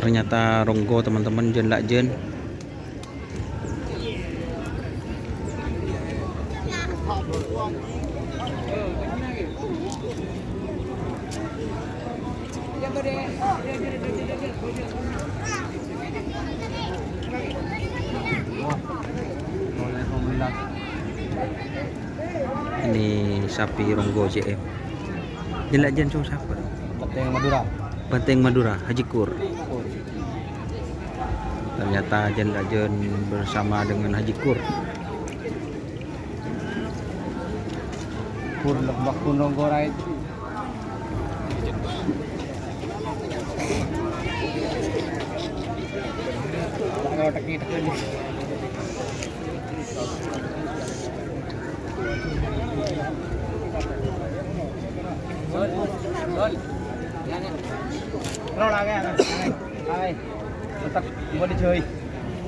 Ternyata Ronggo teman-teman, jen lak jen. Ini sapi Ronggo JM. Jen lak jen siapa? Banteng Madura. Banteng Madura, Haji Kur. Ternyata jen lak jen bersama dengan Haji Kur. Kur lebak Ronggo right. Tak teknik. Lo là cái này. Tắt vừa đi chơi.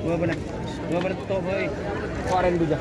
Vừa bên này. Vừa bên to với qua đây bây giờ.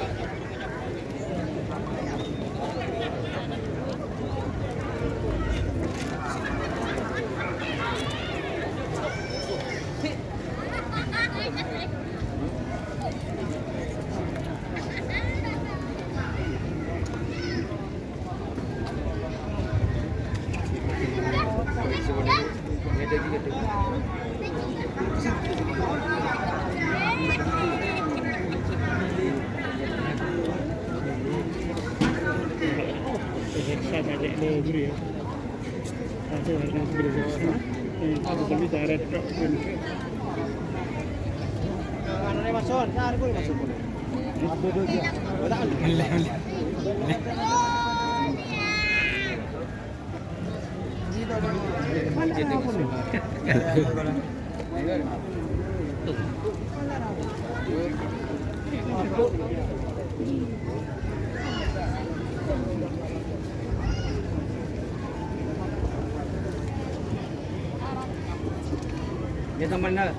Dia teman dah.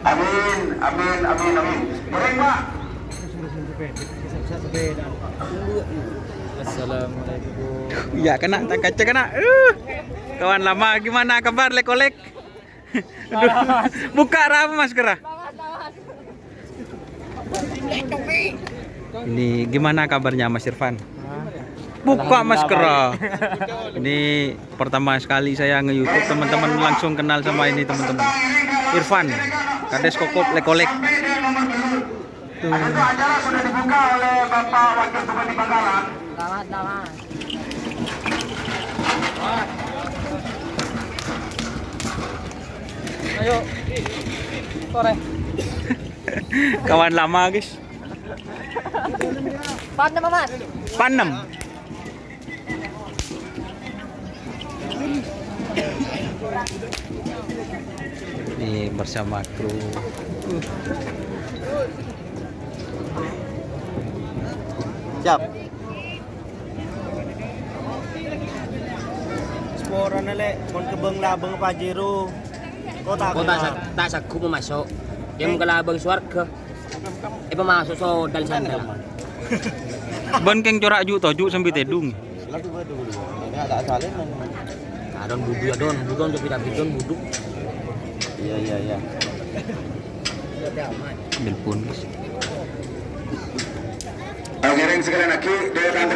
Amin. Boleh Pak? Assalamualaikum. Ya kena, tak kaca kena. Kawan lama, gimana kabar lek-olek? Buka rama masker. Ini gimana kabarnya Mas Irfan? Buka masker. Ini pertama sekali saya nge-YouTube, teman-teman langsung kenal sama ini teman-teman. Irfan, Kades Kokop lek-olek. Itu acara sudah dibuka oleh Bapak Wakil Bupati Bangkalan. Selamat. Ayo. Sore. Kawan lama guys. Panem Mas. Panem. Ini bersama kru. Siap. Sporan lek kon kebeng labeng Pajero. Kota Tak saku masuk. Yang kelabang swarga. Masuk so dal sandal. Ban keng corak ju toju sampai tedung. Lagi betul. Ini ada salin. Adon budu adon, budon tu tidak bidon budu. Iya. Ambil pun guys. Giring sekalian lagi, dia akan